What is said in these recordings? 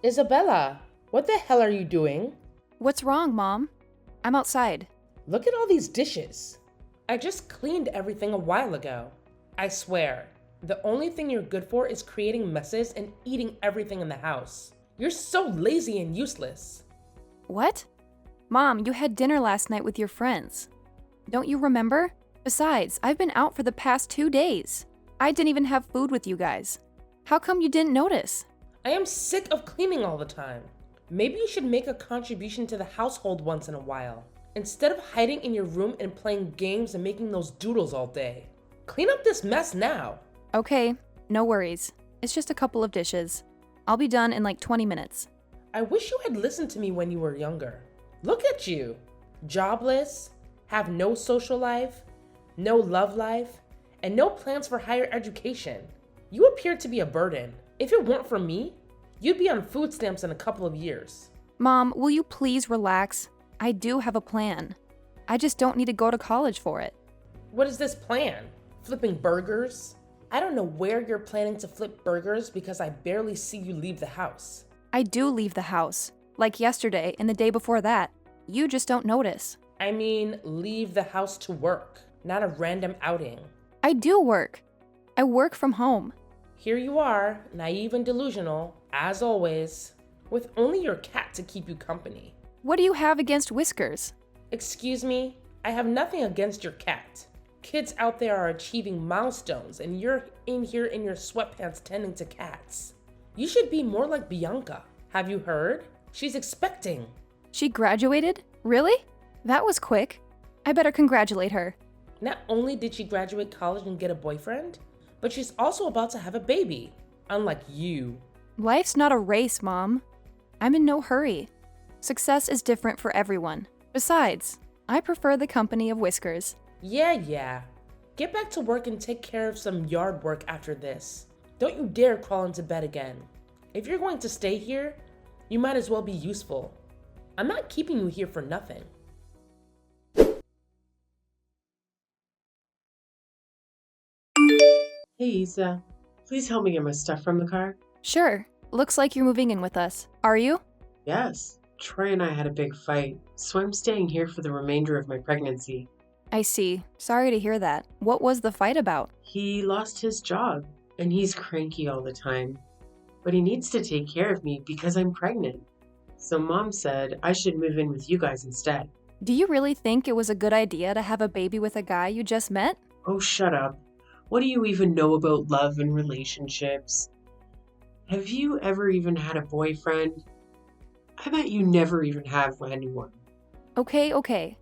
Isabella, what the hell are you doing? What's wrong, Mom? I'm outside. Look at all these dishes. I just cleaned everything a while ago. I swear, the only thing you're good for is creating messes and eating everything in the house. You're so lazy and useless. What? Mom, you had dinner last night with your friends. Don't you remember? Besides, I've been out for the past 2 days. I didn't even have food with you guys. How come you didn't notice? I am sick of cleaning all the time. Maybe you should make a contribution to the household once in a while, instead of hiding in your room and playing games and making those doodles all day. Clean up this mess now. Okay, no worries. It's just a couple of dishes. I'll be done in like 20 minutes. I wish you had listened to me when you were younger. Look at you. Jobless, have no social life, no love life, and no plans for higher education. You appear to be a burden. If it weren't for me, you'd be on food stamps in a couple of years. Mom, will you please relax? I do have a plan. I just don't need to go to college for it. What is this plan? Flipping burgers? I don't know where you're planning to flip burgers because I barely see you leave the house. I do leave the house, like yesterday and the day before that. You just don't notice. I mean, leave the house to work, not a random outing. I do work. I work from home. Here you are, naive and delusional, as always, with only your cat to keep you company. What do you have against Whiskers? Excuse me, I have nothing against your cat. Kids out there are achieving milestones and you're in here in your sweatpants tending to cats. You should be more like Bianca. Have you heard? She's expecting. She graduated? Really? That was quick. I better congratulate her. Not only did she graduate college and get a boyfriend, but she's also about to have a baby, unlike you. Life's not a race, Mom. I'm in no hurry. Success is different for everyone. Besides, I prefer the company of Whiskers. Yeah. Get back to work and take care of some yard work after this. Don't you dare crawl into bed again. If you're going to stay here, you might as well be useful. I'm not keeping you here for nothing. Hey, Isa. Please help me get my stuff from the car. Sure. Looks like you're moving in with us. Are you? Yes. Troy and I had a big fight, so I'm staying here for the remainder of my pregnancy. I see. Sorry to hear that. What was the fight about? He lost his job, and he's cranky all the time. But he needs to take care of me because I'm pregnant. So Mom said I should move in with you guys instead. Do you really think it was a good idea to have a baby with a guy you just met? Oh, shut up. What do you even know about love and relationships? Have you ever even had a boyfriend? I bet you never even have anyone. Okay.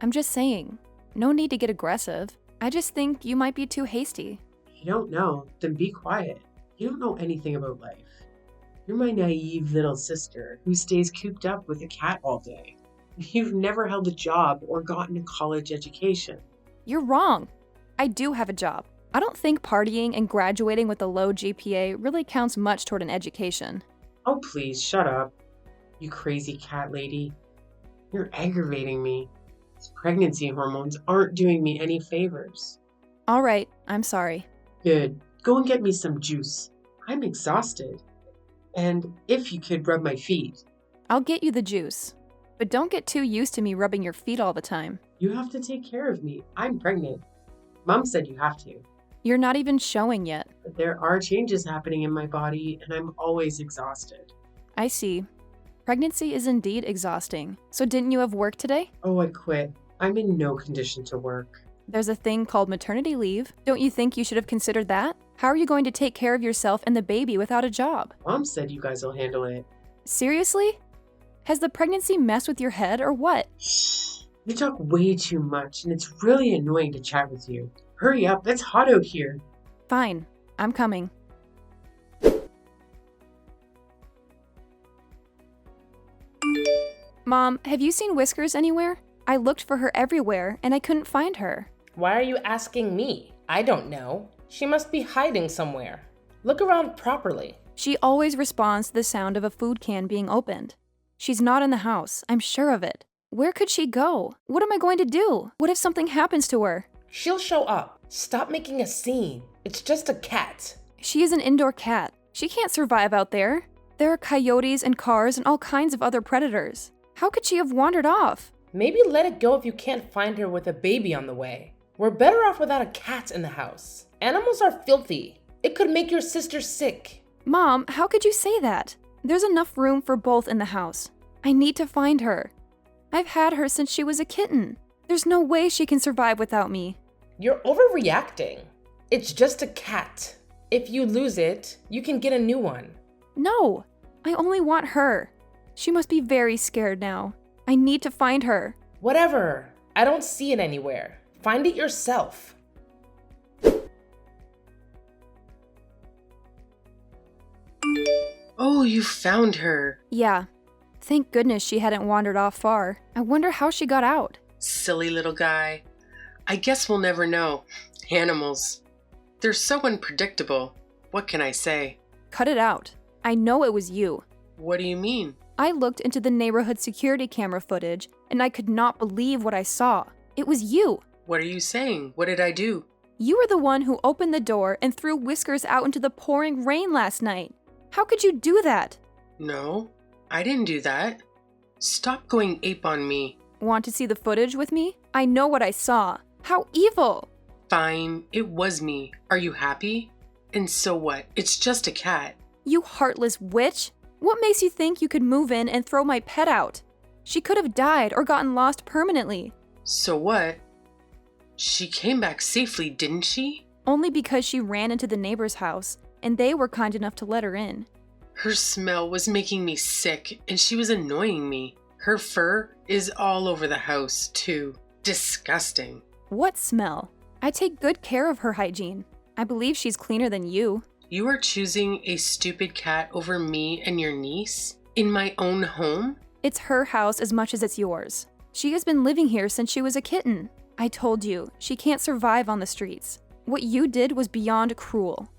I'm just saying. No need to get aggressive. I just think you might be too hasty. If you don't know, then be quiet. You don't know anything about life. You're my naive little sister who stays cooped up with a cat all day. You've never held a job or gotten a college education. You're wrong. I do have a job. I don't think partying and graduating with a low GPA really counts much toward an education. Oh, please, shut up. You crazy cat lady. You're aggravating me. These pregnancy hormones aren't doing me any favors. All right, I'm sorry. Good. Go and get me some juice. I'm exhausted. And if you could rub my feet. I'll get you the juice. But don't get too used to me rubbing your feet all the time. You have to take care of me. I'm pregnant. Mom said you have to. You're not even showing yet. But there are changes happening in my body, and I'm always exhausted. I see. Pregnancy is indeed exhausting. So didn't you have work today? Oh, I quit. I'm in no condition to work. There's a thing called maternity leave. Don't you think you should have considered that? How are you going to take care of yourself and the baby without a job? Mom said you guys will handle it. Seriously? Has the pregnancy messed with your head or what? Shh. You talk way too much, and it's really annoying to chat with you. Hurry up, it's hot out here. Fine, I'm coming. Mom, have you seen Whiskers anywhere? I looked for her everywhere, and I couldn't find her. Why are you asking me? I don't know. She must be hiding somewhere. Look around properly. She always responds to the sound of a food can being opened. She's not in the house, I'm sure of it. Where could she go? What am I going to do? What if something happens to her? She'll show up. Stop making a scene. It's just a cat. She is an indoor cat. She can't survive out there. There are coyotes and cars and all kinds of other predators. How could she have wandered off? Maybe let it go if you can't find her with a baby on the way. We're better off without a cat in the house. Animals are filthy. It could make your sister sick. Mom, how could you say that? There's enough room for both in the house. I need to find her. I've had her since she was a kitten. There's no way she can survive without me. You're overreacting. It's just a cat. If you lose it, you can get a new one. No, I only want her. She must be very scared now. I need to find her. Whatever. I don't see it anywhere. Find it yourself. Oh, you found her. Yeah. Thank goodness she hadn't wandered off far. I wonder how she got out. Silly little guy. I guess we'll never know. Animals. They're so unpredictable. What can I say? Cut it out. I know it was you. What do you mean? I looked into the neighborhood security camera footage, and I could not believe what I saw. It was you. What are you saying? What did I do? You were the one who opened the door and threw Whiskers out into the pouring rain last night. How could you do that? No, I didn't do that. Stop going ape on me. Want to see the footage with me? I know what I saw. How evil! Fine, it was me. Are you happy? And so what? It's just a cat. You heartless witch! What makes you think you could move in and throw my pet out? She could have died or gotten lost permanently. So what? She came back safely, didn't she? Only because she ran into the neighbor's house, and they were kind enough to let her in. Her smell was making me sick, and she was annoying me. Her fur is all over the house, too. Disgusting. What smell? I take good care of her hygiene. I believe she's cleaner than you. You are choosing a stupid cat over me and your niece? In my own home? It's her house as much as it's yours. She has been living here since she was a kitten. I told you, she can't survive on the streets. What you did was beyond cruel.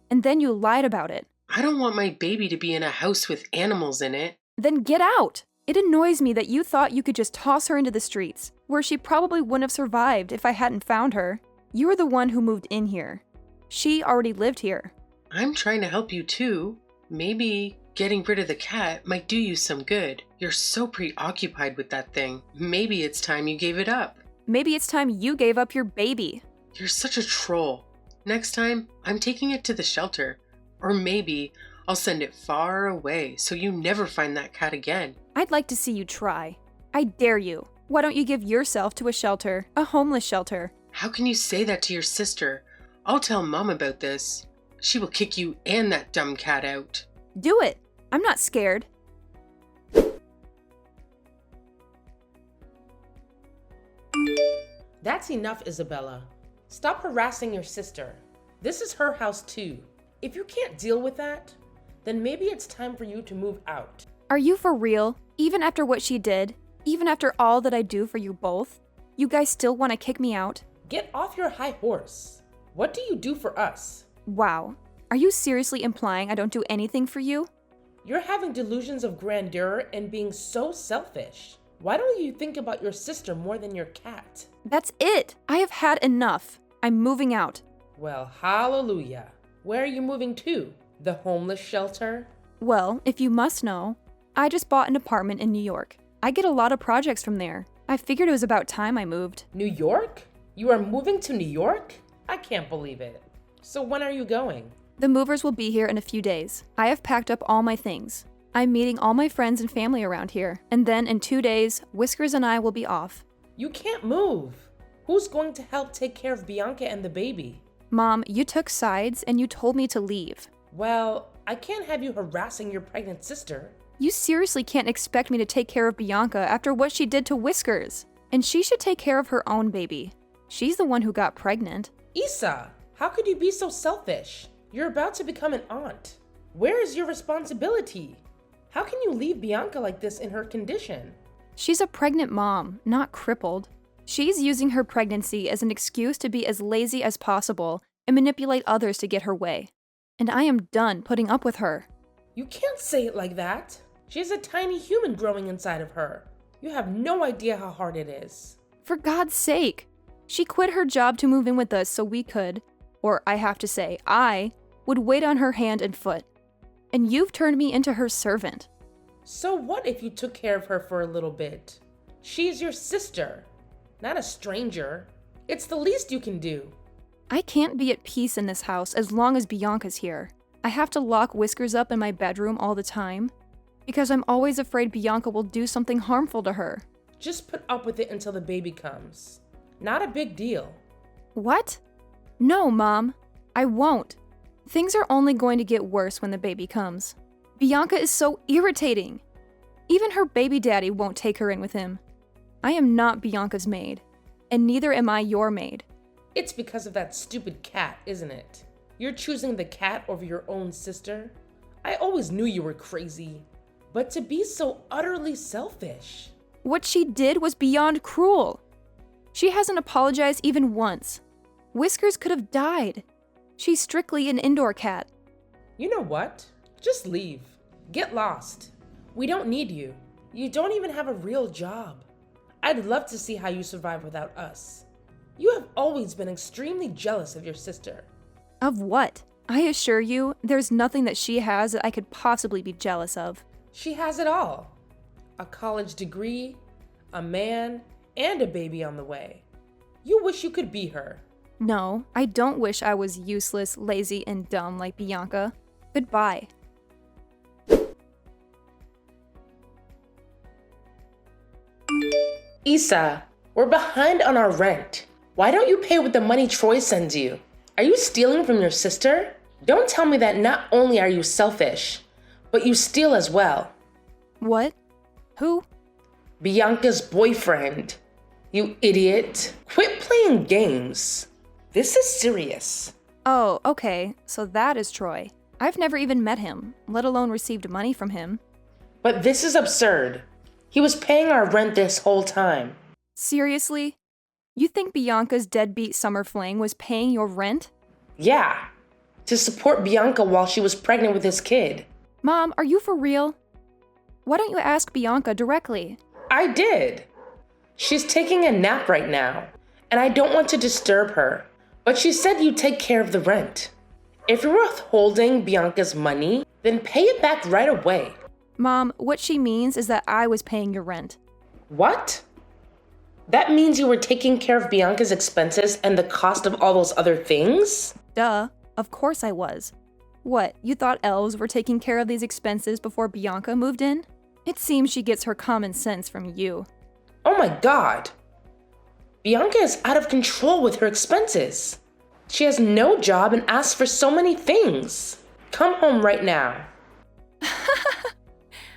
And then you lied about it. I don't want my baby to be in a house with animals in it. Then get out! It annoys me that you thought you could just toss her into the streets, where she probably wouldn't have survived if I hadn't found her. You were the one who moved in here. She already lived here. I'm trying to help you too. Maybe getting rid of the cat might do you some good. You're so preoccupied with that thing. Maybe it's time you gave it up. Maybe it's time you gave up your baby. You're such a troll. Next time, I'm taking it to the shelter. Or maybe I'll send it far away so you never find that cat again. I'd like to see you try. I dare you. Why don't you give yourself to a shelter, a homeless shelter? How can you say that to your sister? I'll tell Mom about this. She will kick you and that dumb cat out. Do it. I'm not scared. That's enough, Isabella. Stop harassing your sister. This is her house too. If you can't deal with that, then maybe it's time for you to move out. Are you for real? Even after what she did? Even after all that I do for you both? You guys still want to kick me out? Get off your high horse. What do you do for us? Wow. Are you seriously implying I don't do anything for you? You're having delusions of grandeur and being so selfish. Why don't you think about your sister more than your cat? That's it. I have had enough. I'm moving out. Well, hallelujah. Where are you moving to? The homeless shelter? Well, if you must know, I just bought an apartment in New York. I get a lot of projects from there. I figured it was about time I moved. New York? You are moving to New York? I can't believe it. So when are you going? The movers will be here in a few days. I have packed up all my things. I'm meeting all my friends and family around here. And then in 2 days, Whiskers and I will be off. You can't move. Who's going to help take care of Bianca and the baby? Mom, you took sides and you told me to leave. Well, I can't have you harassing your pregnant sister. You seriously can't expect me to take care of Bianca after what she did to Whiskers. And she should take care of her own baby. She's the one who got pregnant. Isa, how could you be so selfish? You're about to become an aunt. Where is your responsibility? How can you leave Bianca like this in her condition? She's a pregnant mom, not crippled. She's using her pregnancy as an excuse to be as lazy as possible and manipulate others to get her way. And I am done putting up with her. You can't say it like that. She has a tiny human growing inside of her. You have no idea how hard it is. For God's sake! She quit her job to move in with us so we could, or I have to say, I, would wait on her hand and foot. and you've turned me into her servant. So what if you took care of her for a little bit? She's your sister, not a stranger. It's the least you can do. I can't be at peace in this house as long as Bianca's here. I have to lock Whiskers up in my bedroom all the time because I'm always afraid Bianca will do something harmful to her. Just put up with it until the baby comes. Not a big deal. What? No, Mom. I won't. Things are only going to get worse when the baby comes. Bianca is so irritating. Even her baby daddy won't take her in with him. I am not Bianca's maid, and neither am I your maid. It's because of that stupid cat, isn't it? You're choosing the cat over your own sister? I always knew you were crazy. But to be so utterly selfish. What she did was beyond cruel. She hasn't apologized even once. Whiskers could have died. She's strictly an indoor cat. You know what? Just leave. Get lost. We don't need you. You don't even have a real job. I'd love to see how you survive without us. You have always been extremely jealous of your sister. Of what? I assure you, there's nothing that she has that I could possibly be jealous of. She has it all. A college degree, a man, and a baby on the way. You wish you could be her. No, I don't wish I was useless, lazy, and dumb like Bianca. Goodbye. Issa, we're behind on our rent. Why don't you pay with the money Troy sends you? Are you stealing from your sister? Don't tell me that not only are you selfish, but you steal as well. What? Who? Bianca's boyfriend. You idiot. Quit playing games. This is serious. Oh, okay, so that is Troy. I've never even met him, let alone received money from him. But this is absurd. He was paying our rent this whole time. Seriously? You think Bianca's deadbeat summer fling was paying your rent? Yeah, to support Bianca while she was pregnant with his kid. Mom, are you for real? Why don't you ask Bianca directly? I did. She's taking a nap right now, and I don't want to disturb her. But she said you'd take care of the rent. If you're withholding Bianca's money, then pay it back right away. Mom, what she means is that I was paying your rent. What? That means you were taking care of Bianca's expenses and the cost of all those other things? Duh, of course I was. What, you thought elves were taking care of these expenses before Bianca moved in? It seems she gets her common sense from you. Oh my God. Bianca is out of control with her expenses. She has no job and asks for so many things. Come home right now.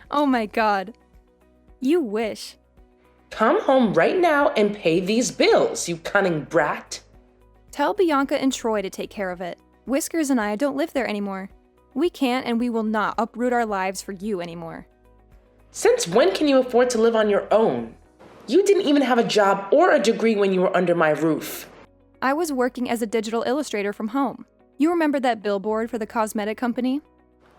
Oh my God. You wish. Come home right now and pay these bills, you cunning brat. Tell Bianca and Troy to take care of it. Whiskers and I don't live there anymore. We can't and we will not uproot our lives for you anymore. Since when can you afford to live on your own? You didn't even have a job or a degree when you were under my roof. I was working as a digital illustrator from home. You remember that billboard for the cosmetic company?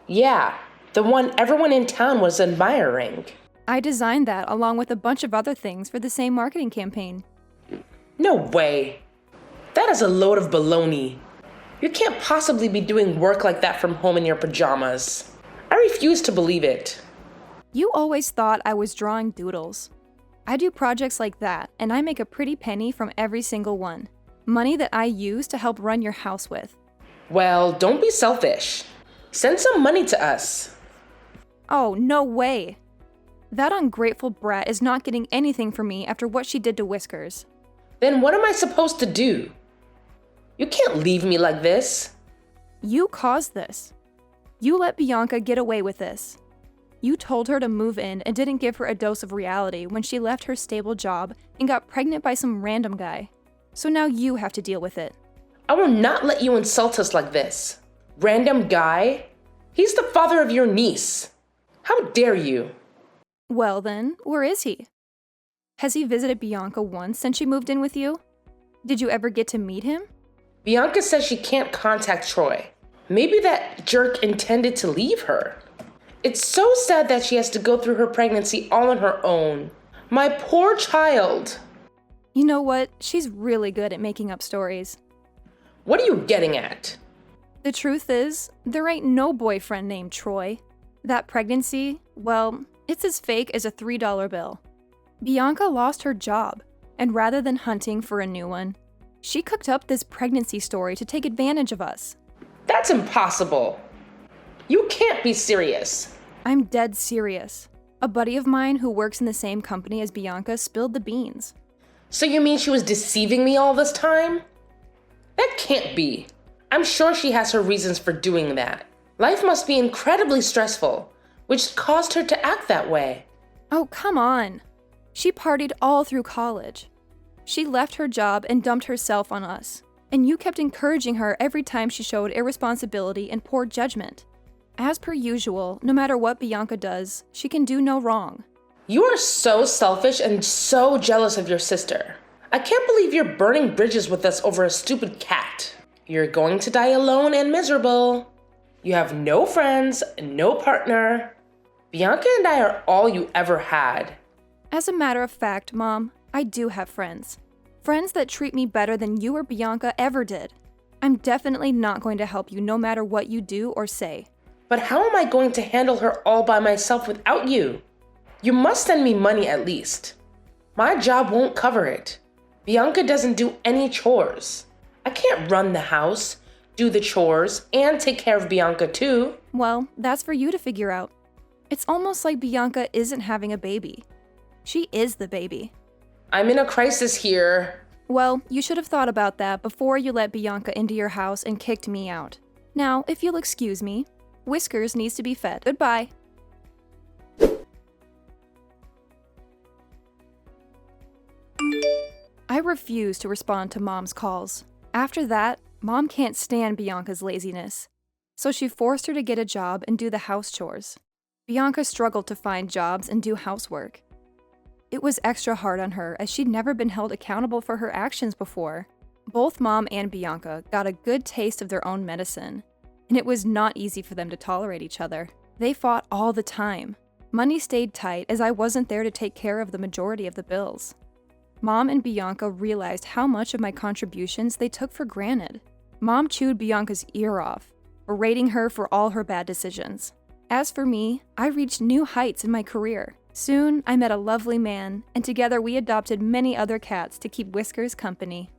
Yeah, the one everyone in town was admiring. I designed that along with a bunch of other things for the same marketing campaign. No way. That is a load of baloney. You can't possibly be doing work like that from home in your pajamas. I refuse to believe it. You always thought I was drawing doodles. I do projects like that, and I make a pretty penny from every single one. Money that I use to help run your house with. Well, don't be selfish. Send some money to us. Oh, no way. That ungrateful brat is not getting anything from me after what she did to Whiskers. Then what am I supposed to do? You can't leave me like this. You caused this. You let Bianca get away with this. You told her to move in and didn't give her a dose of reality when she left her stable job and got pregnant by some random guy. So now you have to deal with it. I will not let you insult us like this. Random guy? He's the father of your niece. How dare you? Well then, where is he? Has he visited Bianca once since she moved in with you? Did you ever get to meet him? Bianca says she can't contact Troy. Maybe that jerk intended to leave her. It's so sad that she has to go through her pregnancy all on her own. My poor child. You know what? She's really good at making up stories. What are you getting at? The truth is, there ain't no boyfriend named Troy. That pregnancy, well, it's as fake as a $3 bill. Bianca lost her job, and rather than hunting for a new one, she cooked up this pregnancy story to take advantage of us. That's impossible. You can't be serious. I'm dead serious. A buddy of mine who works in the same company as Bianca spilled the beans. So you mean she was deceiving me all this time? That can't be. I'm sure she has her reasons for doing that. Life must be incredibly stressful, which caused her to act that way. Oh, come on. She partied all through college. She left her job and dumped herself on us, and you kept encouraging her every time she showed irresponsibility and poor judgment. As per usual, no matter what Bianca does, she can do no wrong. You are so selfish and so jealous of your sister. I can't believe you're burning bridges with us over a stupid cat. You're going to die alone and miserable. You have no friends, no partner. Bianca and I are all you ever had. As a matter of fact, Mom, I do have friends. Friends that treat me better than you or Bianca ever did. I'm definitely not going to help you no matter what you do or say. But how am I going to handle her all by myself without you? You must send me money at least. My job won't cover it. Bianca doesn't do any chores. I can't run the house, do the chores, and take care of Bianca too. Well, that's for you to figure out. It's almost like Bianca isn't having a baby. She is the baby. I'm in a crisis here. Well, you should have thought about that before you let Bianca into your house and kicked me out. Now, if you'll excuse me, Whiskers needs to be fed. Goodbye. I refuse to respond to Mom's calls. After that, Mom can't stand Bianca's laziness, so she forced her to get a job and do the house chores. Bianca struggled to find jobs and do housework. It was extra hard on her as she'd never been held accountable for her actions before. Both Mom and Bianca got a good taste of their own medicine, and it was not easy for them to tolerate each other. They fought all the time. Money stayed tight as I wasn't there to take care of the majority of the bills. Mom and Bianca realized how much of my contributions they took for granted. Mom chewed Bianca's ear off, berating her for all her bad decisions. As for me, I reached new heights in my career. Soon, I met a lovely man, and together we adopted many other cats to keep Whiskers company.